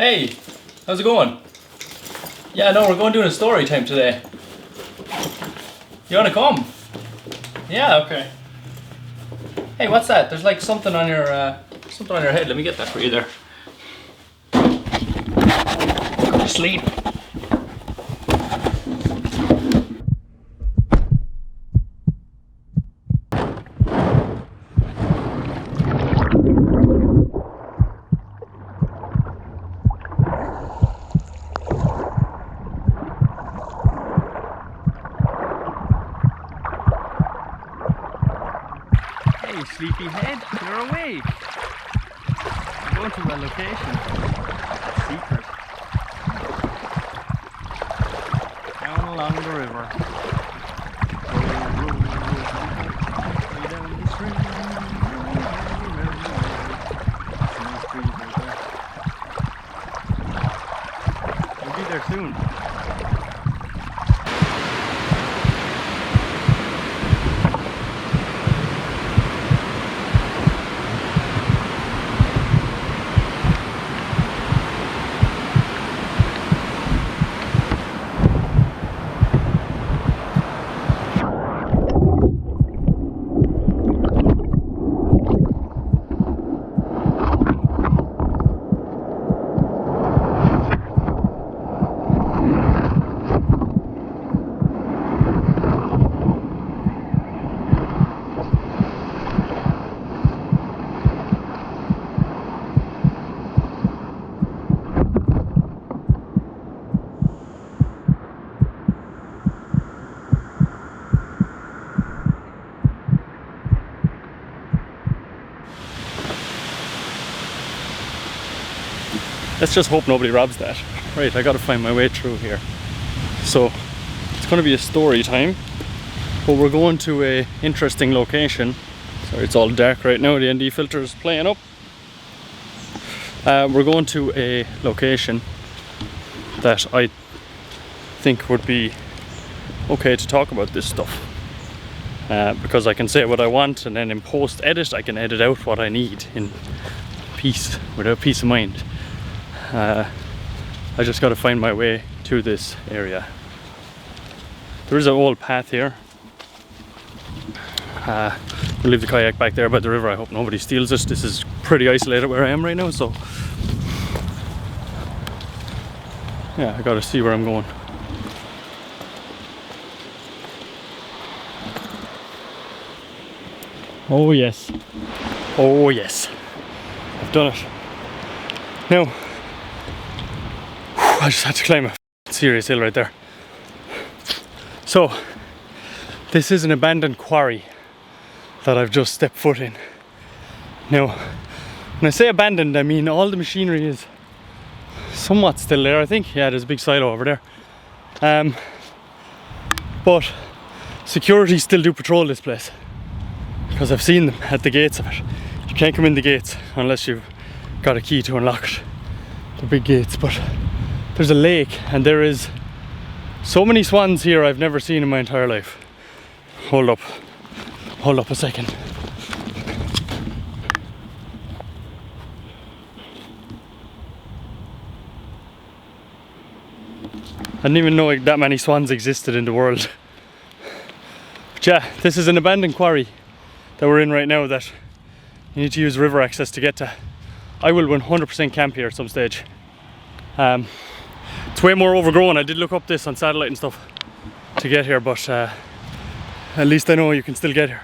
Hey, how's it going? Yeah, no, we're going doing a story time today. You wanna come? Yeah, okay. Hey, what's that? There's like something on your head. Let me get that for you there. Go to sleep. Hey, sleepyhead, you're awake. I'm going to a location. Secret. Down along the river. Way down the stream. Nice breeze right there. We'll be there soon. Let's just hope nobody robs that. Right, I gotta find my way through here. So, it's gonna be a story time, but we're going to a interesting location. Sorry, it's all dark right now, the ND filter is playing up. We're going to a location that I think would be okay to talk about this stuff. Because I can say what I want, and then in post-edit I can edit out what I need in peace, without peace of mind. I just got to find my way to this area. There is an old path here. We'll leave the kayak back there by the river. I hope nobody steals it. This is pretty isolated where I am right now, so yeah, I got to see where I'm going. Oh yes, oh yes, I've done it. Now, I just had to climb a serious hill right there. So, this is an abandoned quarry that I've just stepped foot in. Now, when I say abandoned, I mean all the machinery is somewhat still there, I think. Yeah, there's a big silo over there. But security still do patrol this place, because I've seen them at the gates of it. You can't come in the gates unless you've got a key to unlock it. The big gates, but there's a lake and there is so many swans here I've never seen in my entire life. Hold up a second. I didn't even know that many swans existed in the world. But yeah, this is an abandoned quarry that we're in right now that you need to use river access to get to. I will 100% camp here at some stage. It's way more overgrown. I did look up this on satellite and stuff to get here, but at least I know you can still get here.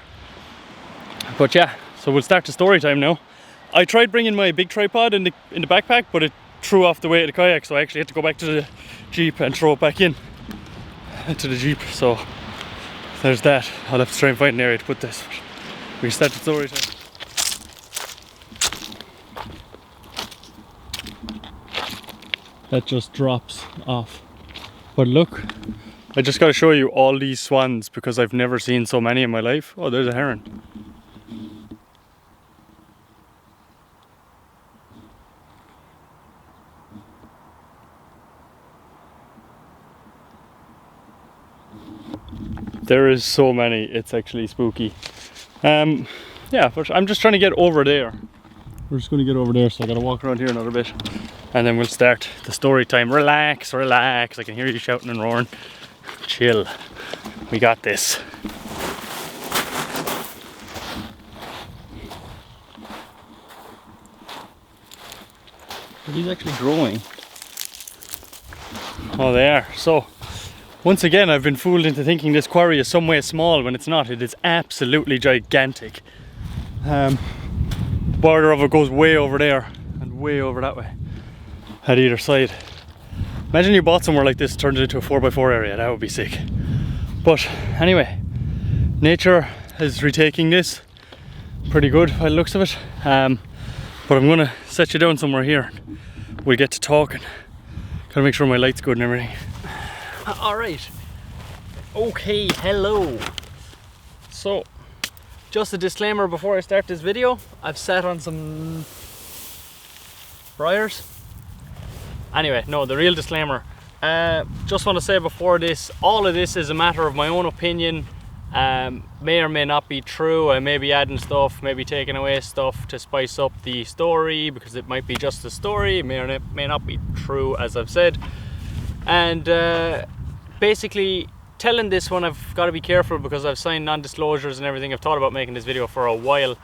But yeah, so we'll start the story time now. I tried bringing my big tripod in the backpack, but it threw off the weight of the kayak, so I actually had to go back to the Jeep and throw it back into the Jeep. So there's that. I'll have to try and find an area to put this. We start the story time. That just drops off. But look, I just got to show you all these swans because I've never seen so many in my life. Oh, there's a heron. There is so many, it's actually spooky. Yeah, but I'm just trying to get over there. We're just going to get over there, so I got to walk around here another bit. and then we'll start the story time. Relax, relax. I can hear you shouting and roaring. Chill. We got this. He's actually growing. Oh, they are. So, once again, I've been fooled into thinking this quarry is some way small when it's not. It is absolutely gigantic. The border of it goes way over there and way over that way at either side. Imagine you bought somewhere like this, turned it into a 4x4 area. That would be sick. But anyway, nature is retaking this pretty good by the looks of it. But I'm gonna set you down somewhere here. We'll get to talking. Gotta make sure my light's good and everything. Alright. Okay, hello. So, just a disclaimer before I start this video. I've sat on some briars. Anyway, no, the real disclaimer. Just want to say before this, all of this is a matter of my own opinion. May or may not be true. I may be adding stuff, maybe taking away stuff to spice up the story because it might be just a story. It may or may not be true, as I've said. And basically, telling this one, I've got to be careful because I've signed non-disclosures and everything. I've thought about making this video for a while.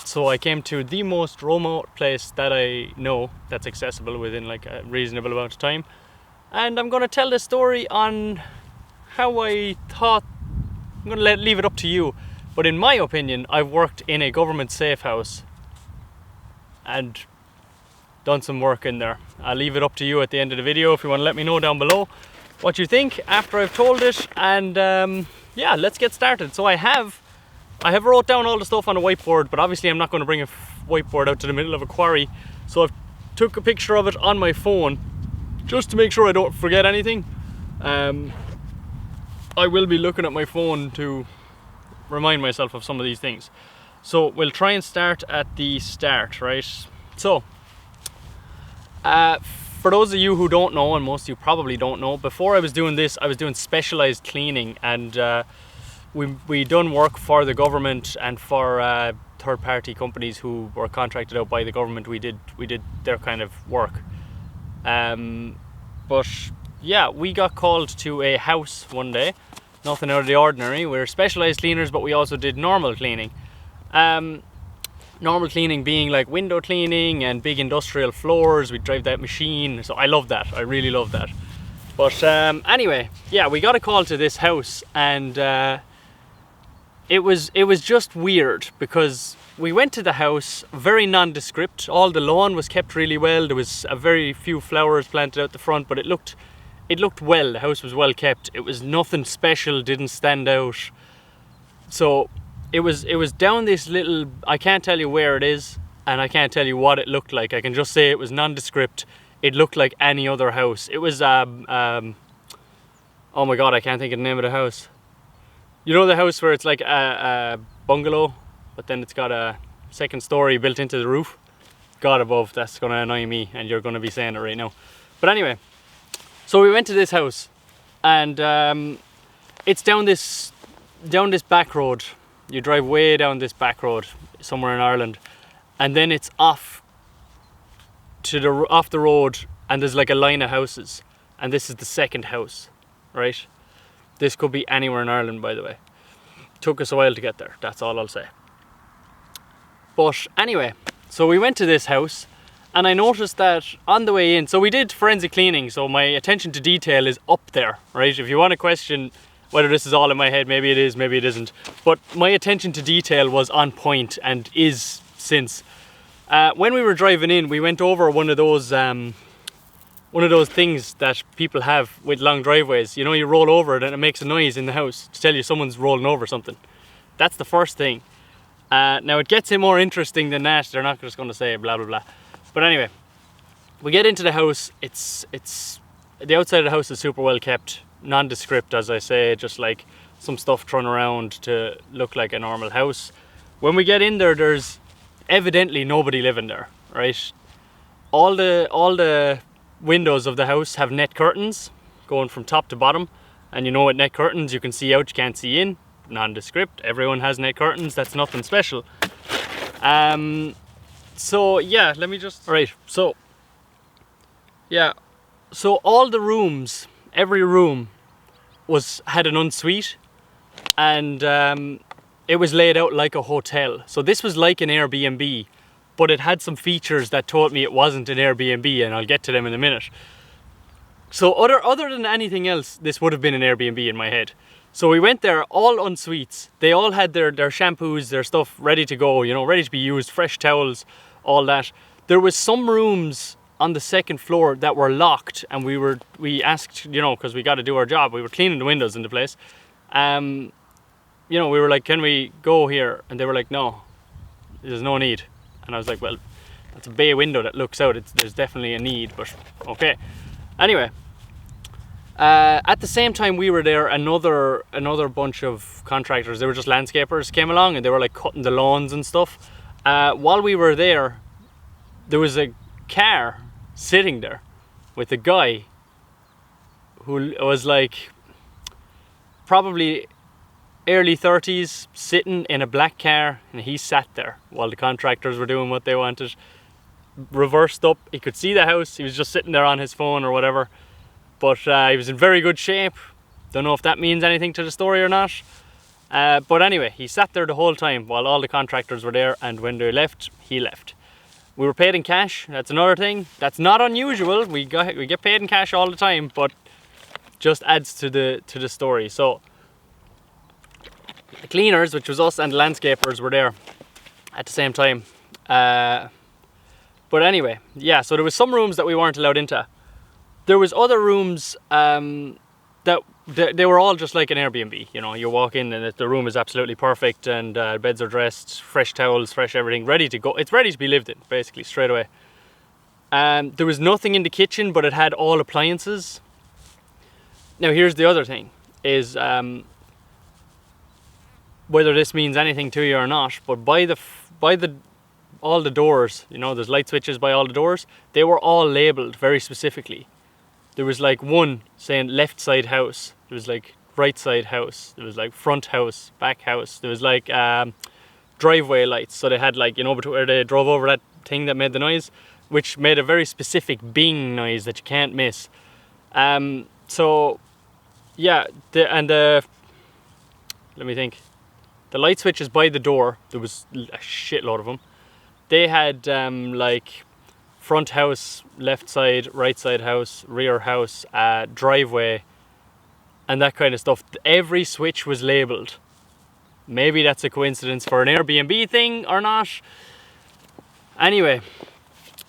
So I came to the most remote place that I know that's accessible within like a reasonable amount of time. And I'm going to tell the story on how I thought. I'm going to leave it up to you. But in my opinion, I've worked in a government safe house and done some work in there. I'll leave it up to you at the end of the video if you want to let me know down below what you think after I've told it. And yeah, let's get started. So I have wrote down all the stuff on a whiteboard, but obviously I'm not going to bring a whiteboard out to the middle of a quarry. So I've took a picture of it on my phone just to make sure I don't forget anything. I will be looking at my phone to remind myself of some of these things. So we'll try and start at the start, right? So, for those of you who don't know, and most of you probably don't know, before I was doing this, I was doing specialized cleaning, and we done work for the government and for third-party companies who were contracted out by the government. We did their kind of work. But yeah, we got called to a house one day. Nothing out of the ordinary. We're specialized cleaners, but we also did normal cleaning. Normal cleaning being like window cleaning and big industrial floors. We drive that machine. So I love that. I really love that. But anyway, yeah, we got a call to this house, and it was just weird because we went to the house very nondescript. All the lawn was kept really well. There was a very few flowers planted out the front, but it looked well. The house was well kept. It was nothing special, didn't stand out. So it was down this little, I can't tell you where it is, and I can't tell you what it looked like. I can just say it was nondescript. It looked like any other house. It was oh my god, I can't think of the name of the house. You know the house where it's like a bungalow, but then it's got a second story built into the roof? God above, that's gonna annoy me, and you're gonna be saying it right now. But anyway, so we went to this house, and it's down this back road. You drive way down this back road somewhere in Ireland, and then it's off the road, and there's like a line of houses, and this is the second house, right? This could be anywhere in Ireland, by the way. Took us a while to get there, that's all I'll say. But anyway, so we went to this house, and I noticed that on the way in, so we did forensic cleaning, so my attention to detail is up there, right? If you want to question whether this is all in my head, maybe it is, maybe it isn't. But my attention to detail was on point, and is since. When we were driving in, we went over one of those things that people have with long driveways. You know, you roll over it and it makes a noise in the house to tell you someone's rolling over something. That's the first thing. Now it gets more interesting than that. They're not just going to say blah blah blah. But anyway, we get into the house. It's the outside of the house is super well kept, nondescript, as I say, just like some stuff thrown around to look like a normal house. When we get in there, there's evidently nobody living there, right? All the windows of the house have net curtains going from top to bottom, and you know, with net curtains you can see out, you can't see in. Nondescript, everyone has net curtains, that's nothing special. So yeah, let me just. Right. So yeah, so all the rooms, every room, had an ensuite, and it was laid out like a hotel. So this was like an Airbnb, but it had some features that told me it wasn't an Airbnb, and I'll get to them in a minute. So other than anything else, this would have been an Airbnb in my head. So we went there, all en suites. They all had their shampoos, their stuff ready to go, you know, ready to be used, fresh towels, all that. There was some rooms on the second floor that were locked, and we asked, you know, because we got to do our job. We were cleaning the windows in the place. You know, we were like, can we go here? And they were like, no, there's no need. And I was like, well, that's a bay window that looks out. There's definitely a need, but okay. Anyway, at the same time we were there, another bunch of contractors, they were just landscapers, came along, and they were like cutting the lawns and stuff. While we were there was a car sitting there with a guy who was like probably early 30s, sitting in a black car, and he sat there while the contractors were doing what they wanted. Reversed up, he could see the house, he was just sitting there on his phone or whatever, but he was in very good shape. Don't know if that means anything to the story or not, but anyway, he sat there the whole time while all the contractors were there, and when they left, he left. We were paid in cash. That's another thing. That's not unusual. We get paid in cash all the time, but just adds to the story. So the cleaners, which was us, and the landscapers were there at the same time. But anyway, yeah. So there was some rooms that we weren't allowed into. There was other rooms that they were all just like an Airbnb. You know, you walk in and the room is absolutely perfect, and beds are dressed, fresh towels, fresh everything, ready to go. It's ready to be lived in, basically, straight away. There was nothing in the kitchen, but it had all appliances. Now here's the other thing, is whether this means anything to you or not, but by all the doors, you know, there's light switches by all the doors, they were all labelled very specifically. There was like one saying left side house, there was like right side house, there was like front house, back house, there was like driveway lights. So they had, like, you know, where they drove over that thing that made the noise, which made a very specific bing noise that you can't miss. So yeah, let me think. The light switches by the door, there was a shitload of them. They had like front house, left side, right side house, rear house, driveway, and that kind of stuff. Every switch was labelled. Maybe that's a coincidence for an Airbnb thing or not. Anyway,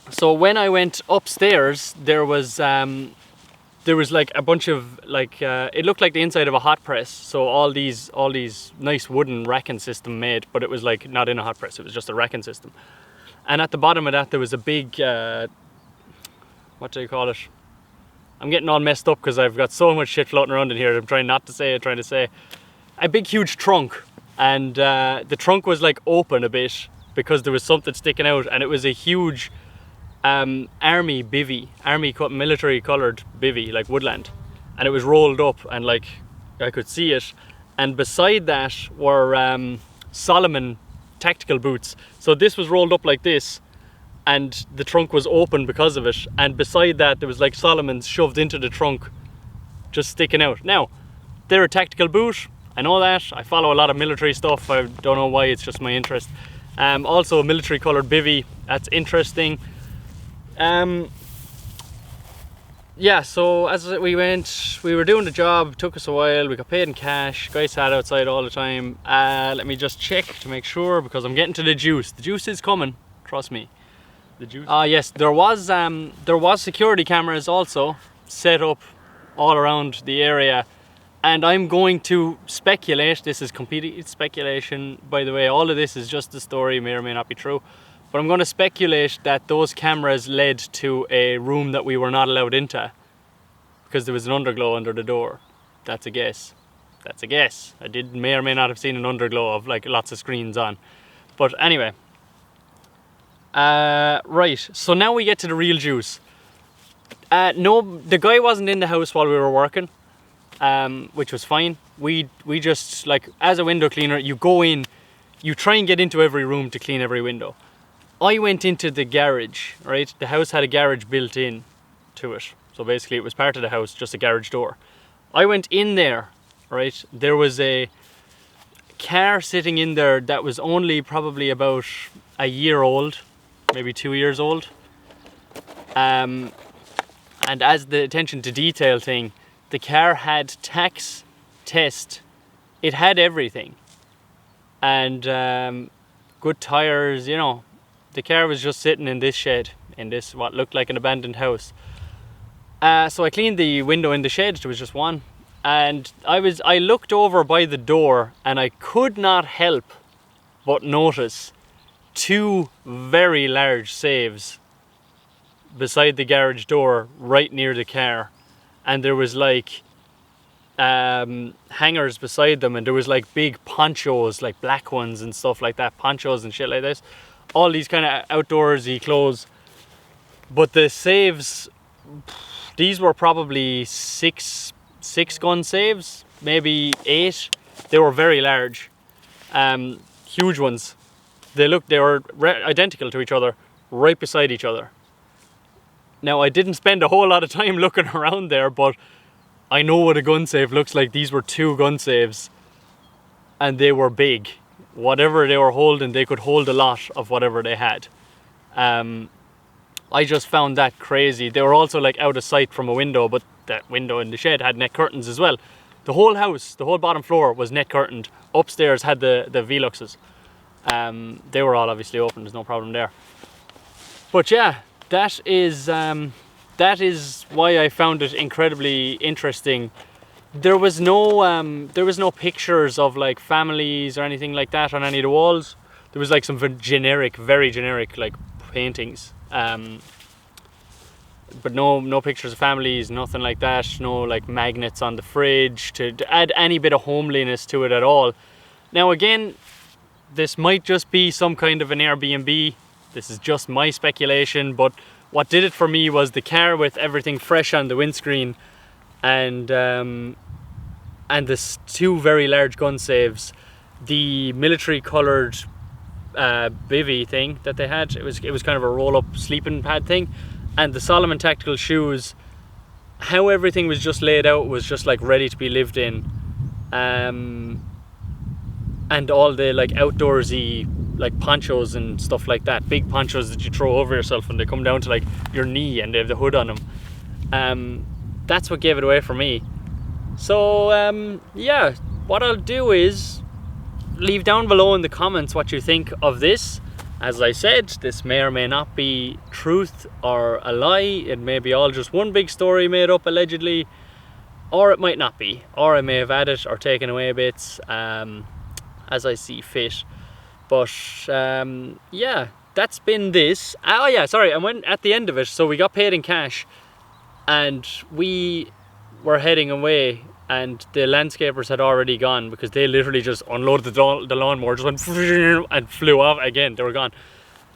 so when I went upstairs, there was like a bunch of like it looked like the inside of a hot press. So all these nice wooden racking system made, but it was like not in a hot press. It was just a racking system. And at the bottom of that, there was a big, what do you call it? I'm getting all messed up because I've got so much shit floating around in here. I'm trying not to say it, trying to say a big, huge trunk. And the trunk was like open a bit because there was something sticking out, and it was a huge army bivvy, military coloured bivvy, like woodland. And it was rolled up, and like I could see it. And beside that were Solomon tactical boots. So this was rolled up like this, and the trunk was open because of it, and beside that there was like Solomon's shoved into the trunk, just sticking out. Now, they're a tactical boot, I know that. I follow a lot of military stuff. I don't know why, it's just my interest. Also a military coloured bivvy, that's interesting. Yeah, so as we were doing the job, took us a while, we got paid in cash, guys sat outside all the time. Let me just check to make sure, because I'm getting to the juice. The juice is coming, trust me. The juice? Yes, there was security cameras also set up all around the area, and I'm going to speculate, this is complete speculation by the way, all of this is just a story, may or may not be true. But I'm going to speculate that those cameras led to a room that we were not allowed into because there was an underglow under the door. That's a guess. That's a guess. I may or may not have seen an underglow of like lots of screens on. But anyway. Right, so now we get to the real juice. No, the guy wasn't in the house while we were working, which was fine. We just, like, as a window cleaner, you go in, you try and get into every room to clean every window. I went into the garage, right? The house had a garage built in to it. So basically it was part of the house, just a garage door. I went in there, right? There was a car sitting in there that was only probably about a year old, maybe 2 years old. And as the attention to detail thing, the car had tax test. It had everything. And good tires, you know. The car was just sitting in this shed, in this what looked like an abandoned house. So I cleaned the window in the shed, there was just one. And I looked over by the door and I could not help but notice 2 very large sieves beside the garage door right near the car. And there was like hangers beside them, and there was like big ponchos, like black ones and stuff like that, ponchos and shit like this. All these kind of outdoorsy clothes. But the sieves, these were probably six gun sieves, maybe 8. They were very large, huge ones. They were identical to each other, right beside each other. Now I didn't spend a whole lot of time looking around there, but I know what a gun save looks like. These were 2 gun saves, and they were big. Whatever they were holding, they could hold a lot of whatever they had. I just found that crazy. They were also like out of sight from a window, but that window in the shed had net curtains as well. The whole house, the whole bottom floor was net curtained. Upstairs had the Veluxes. They were all obviously open, there's no problem there. But yeah, that is why I found it incredibly interesting. There was no pictures of like families or anything like that on any of the walls. There was like some very generic like paintings, but no pictures of families, nothing like that. No like magnets on the fridge to add any bit of homeliness to it at all. Now again, this might just be some kind of an Airbnb. This is just my speculation, but what did it for me was the car with everything fresh on the windscreen, and this 2 very large gun saves, the military coloured bivvy thing that they had. It was kind of a roll up sleeping pad thing, and the Solomon tactical shoes. How everything was just laid out was just like ready to be lived in, and all the like outdoorsy like ponchos and stuff like that, big ponchos that you throw over yourself and they come down to like your knee and they have the hood on them. That's what gave it away for me. So yeah, what I'll do is leave down below in the comments what you think of this. As I said, this may or may not be truth or a lie. It may be all just one big story made up allegedly, or it might not be, or I may have added or taken away bits as I see fit. But yeah, that's been this. Oh yeah, sorry, and when at the end of it, so we got paid in cash and we were heading away, and the landscapers had already gone because they literally just unloaded the lawnmower, just went and flew off again. They were gone.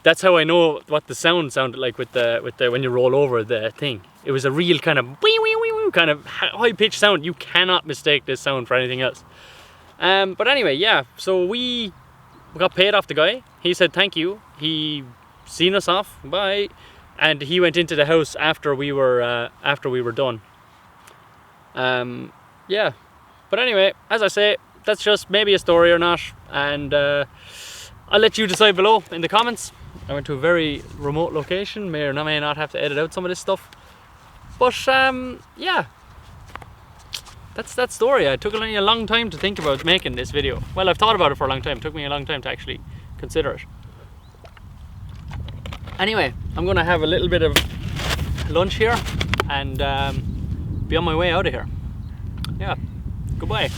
That's how I know what the sound sounded like with the when you roll over the thing. It was a real kind of kind of high pitched sound. You cannot mistake this sound for anything else. But anyway, yeah. So we got paid off the guy. He said thank you. He seen us off. Bye. And he went into the house after we were done. Yeah. But anyway, as I say, that's just maybe a story or not, and I'll let you decide below in the comments. I went to a very remote location, may or may not have to edit out some of this stuff, but yeah, that's that story. It took me a long time to think about making this video. Well, I've thought about it for a long time. It took me a long time to actually consider it. Anyway, I'm gonna have a little bit of lunch here and be on my way out of here. Yeah, goodbye.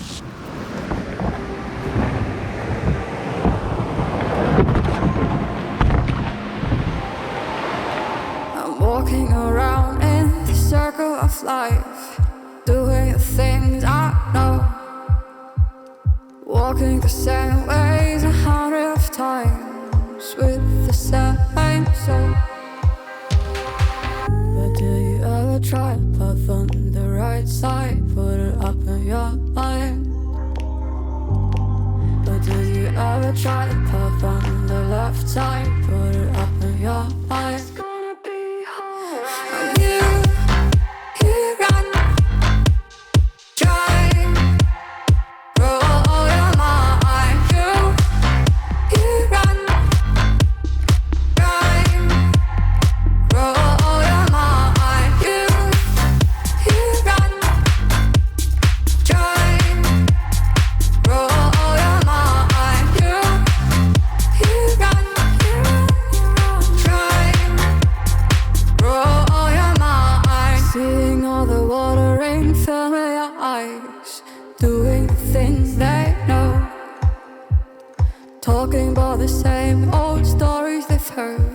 I'm walking around in the circle of life, doing the things I know, walking the same ways 100 times with the same soul. But do you ever try to path on the right side, put it up in your mind? But do you ever try to path on the left side, put it up in your mind. It's gonna be alright. You run, try, roll your mind. You run, try, roll your mind. You run, try, roll your mind. You run, try, roll your mind. Seeing all the water rain fill your eyes, doing the things they know, talking about the same old stories they've heard.